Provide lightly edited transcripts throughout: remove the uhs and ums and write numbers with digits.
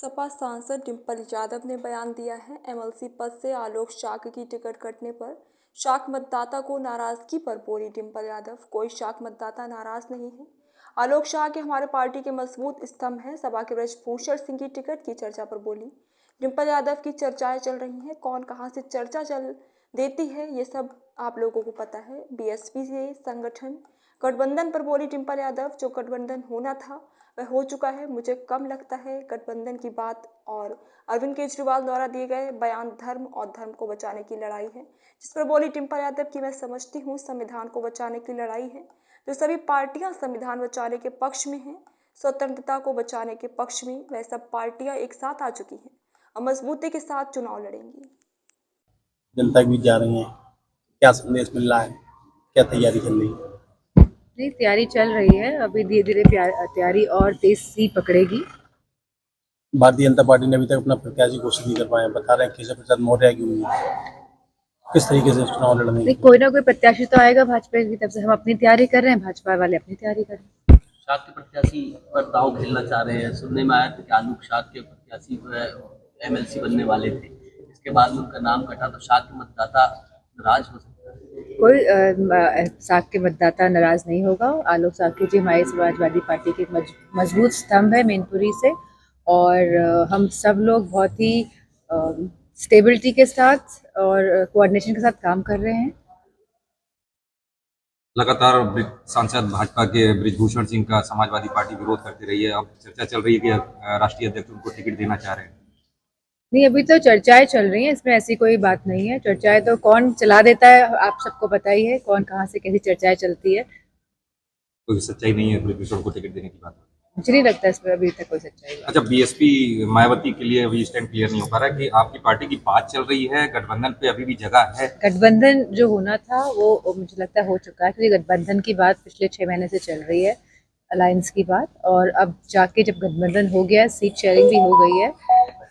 सपा सांसद डिंपल यादव ने बयान दिया है। एमएलसी पद से आलोक शाक्य की टिकट कटने पर शाक मतदाता को नाराजगी पर बोली डिंपल यादव, कोई शाक मतदाता नाराज नहीं है। आलोक शाक्य हमारे पार्टी के मजबूत स्तंभ हैं। सपा के ब्रजभूषण सिंह की टिकट की चर्चा पर बोली डिंपल यादव की चर्चाएं चल रही हैं। कौन कहां से चर्चा चल देती है ये सब आप लोगों को पता है। बीएसपी से संगठन गठबंधन पर बोली डिंपल यादव, जो गठबंधन होना था वह हो चुका है। मुझे कम लगता है गठबंधन की बात। और अरविंद केजरीवाल द्वारा दिए गए बयान धर्म और धर्म को बचाने की लड़ाई है, जिस पर बोली डिंपल यादव की मैं समझती हूँ संविधान को बचाने की लड़ाई है। जो सभी पार्टियां संविधान बचाने के पक्ष में हैं, स्वतंत्रता को बचाने के पक्ष में, वह सब पार्टियां एक साथ आ चुकी हैं और मजबूती के साथ चुनाव लड़ेंगी। जनता के बीच जा रही हैं, क्या संदेश मिल रहा है, क्या तैयारी चल रही है? नहीं, तैयारी चल रही है। अभी धीरे धीरे तैयारी और तेज सी पकड़ेगी। भारतीय जनता पार्टी ने अभी तक अपना प्रत्याशी घोषित नहीं कर पाए हैं। बता रहे हैं केशव प्रसाद मौर्य की उम्मीद किस तरीके से चुनाव लड़ने की? कोई ना कोई प्रत्याशी तो आएगा भाजपा की तरफ से। हम अपनी तैयारी कर रहे हैं, भाजपा वाले अपनी तैयारी कर रहे हैं। शाक के प्रत्याशी पर दाव खेलना चाह रहे हैं। सुनने में आया था कि आलोक शाक के प्रत्याशी एमएलसी बनने वाले थे, इसके बाद उनका नाम कटा तो शाक के मतदाता नाराज हो सकता है। कोई साक के मतदाता नाराज नहीं होगा। आलोक साकी जी हमारी समाजवादी पार्टी के मजबूत स्तंभ है मैनपुरी से, और हम सब लोग बहुत ही स्टेबिलिटी के साथ और कोऑर्डिनेशन के साथ काम कर रहे हैं। लगातार सांसद भाजपा के ब्रिजभूषण सिंह का समाजवादी पार्टी विरोध करती रही है। अब चर्चा चल रही है कि राष्ट्रीय अध्यक्ष उनको टिकट देना चाह रहे हैं। नहीं, अभी तो चर्चाएं चल रही हैं, इसमें ऐसी कोई बात नहीं है। चर्चाएं तो कौन चला देता है आप सबको पता ही है, कौन कहां से कैसी चर्चाएं चलती है। कोई सच्चाई नहीं है ब्रिजभूषण को टिकट देने की बात? मुझे नहीं लगता इसमें अभी तक कोई सच्चाई है। अच्छा, बीएसपी मायावती के लिए अभी स्टैंड क्लियर नहीं हो पा रहा है कि आपकी पार्टी की बात चल रही है, गठबंधन पे अभी भी जगह है? गठबंधन जो होना था वो मुझे लगता है हो चुका है, क्योंकि गठबंधन की बात पिछले 6 महीने से चल रही है, अलायंस की बात। और अब जाके जब गठबंधन हो गया, सीट शेयरिंग भी हो गई है,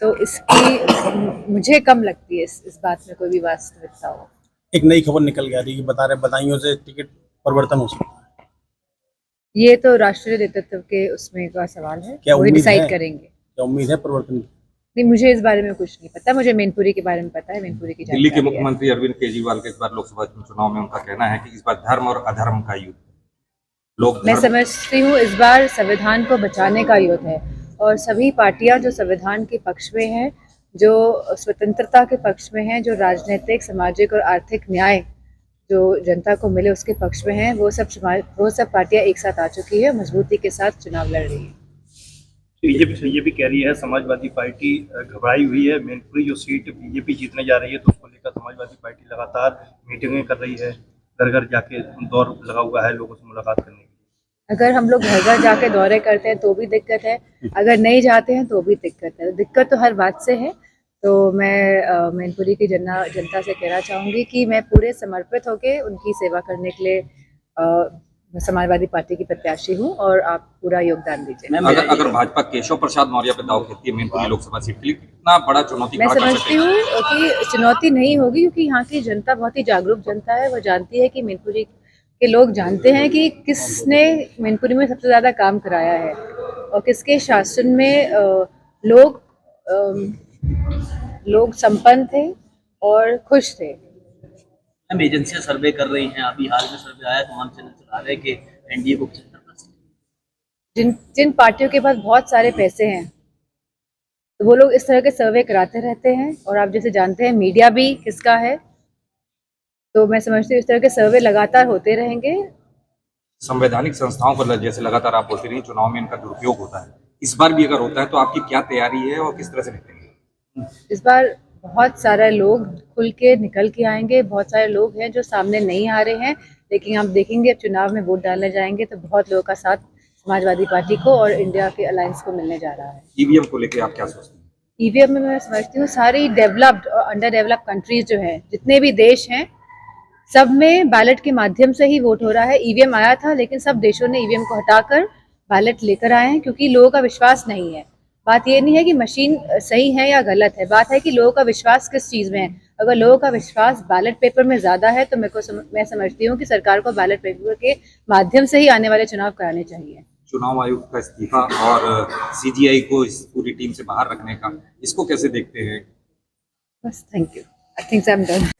तो इसकी मुझे कम लगती है इस बात में कोई भी वास्तविकता हो। एक नई खबर निकल गया रही, बता रहे बधाइयों से टिकट परिवर्तन हो सकता है। ये तो राष्ट्रीय नेतृत्व के उसमें का सवाल है, क्या वही उम्मीद डिसाइड है? करेंगे। क्या उम्मीद है परिवर्तन की? नहीं, मुझे इस बारे में कुछ नहीं पता। मुझे मैनपुरी के बारे में पता है, मैनपुरी की दिल्ली के जानकारी है। मुख्यमंत्री अरविंद केजरीवाल के इस बार लोकसभा चुनाव में उनका कहना है कि इस बार धर्म और अधर्म का युद्ध। मैं समझती हूँ इस बार संविधान को बचाने का युद्ध है, और सभी पार्टियां जो संविधान के पक्ष में हैं, जो स्वतंत्रता के पक्ष में हैं, जो राजनीतिक, सामाजिक और आर्थिक न्याय जो जनता को मिले उसके पक्ष में हैं, वो सब पार्टियां एक साथ आ चुकी है, मजबूती के साथ चुनाव लड़ रही है। बीजेपी कह रही है समाजवादी पार्टी घबराई हुई है। मैनपुरी जो सीट बीजेपी जीतने जा रही है, तो उसको लेकर समाजवादी पार्टी लगातार मीटिंगें कर रही है, घर घर जाके दौर लगा हुआ है लोगों से मुलाकात करने के लिए। अगर हम लोग घर घर जाके दौरे करते हैं तो भी दिक्कत है, अगर नहीं जाते हैं तो भी दिक्कत है। दिक्कत तो हर बात से है। तो मैं मैनपुरी की जनता से कहना चाहूँगी कि मैं पूरे समर्पित होकर उनकी सेवा करने के लिए समाजवादी पार्टी की प्रत्याशी हूँ, और आप पूरा योगदान दीजिए। अगर भाजपा केशव प्रसाद मौर्य पे दाव खेलती है मैनपुरी लोकसभा सीट के लिए, कितना बड़ा चुनौती मैं समझती हूँ कि चुनौती नहीं होगी, क्योंकि यहाँ की जनता बहुत ही जागरूक जनता है। वो जानती है कि मैनपुरी के लोग जानते हैं कि किसने मैनपुरी में सबसे ज़्यादा काम कराया है, और किसके शासन में लोग संपन्न थे और खुश थे। हम एजेंसियां सर्वे कर रही हैं। अभी हाल में सर्वे आया, तमाम चैनल चला रहे हैं कि एनडीए को 75%। जिन पार्टियों के पास बहुत सारे पैसे हैं, तो वो लोग इस तरह के सर्वे कराते रहते हैं, और आप जैसे जानते हैं मीडिया भी किसका है। तो मैं समझती हूँ इस तरह के सर्वे लगातार होते रहेंगे। संवैधानिक संस्थाओं पर जैसे लगातार आप बोलती रही चुनाव में इनका दुरुपयोग होता है, इस बार भी अगर होता है तो आपकी क्या तैयारी है और किस तरह से निपटेंगे? इस बार बहुत सारे लोग खुल के निकल के आएंगे। बहुत सारे लोग हैं जो सामने नहीं आ रहे हैं, लेकिन आप देखेंगे अब चुनाव में वोट डालने जाएंगे तो बहुत लोगों का साथ समाजवादी पार्टी को और इंडिया के अलायंस को मिलने जा रहा है। ईवीएम को लेकर आप क्या सोचते हैं? ईवीएम में मैं समझती हूँ सारी डेवलप्ड और अंडर डेवलप्ड कंट्रीज जो हैं, जितने भी देश हैं, सब में बैलेट के माध्यम से ही वोट हो रहा है। ईवीएम आया था, लेकिन सब देशों ने ईवीएम को हटाकर बैलेट लेकर आए हैं, क्योंकि लोगों का विश्वास नहीं है। बात ये नहीं है कि मशीन सही है या गलत है, बात है कि लोगों का विश्वास किस चीज़ में है। अगर लोगों का विश्वास बैलेट पेपर में ज़्यादा है तो मैं समझती हूँ कि सरकार को बैलेट पेपर के माध्यम से ही आने वाले चुनाव कराने चाहिए। चुनाव आयोग का इस्तीफा और सीजीआई को इस पूरी टीम से बाहर रखने का, इसको कैसे देखते हैं? बस thank you, I think I am done.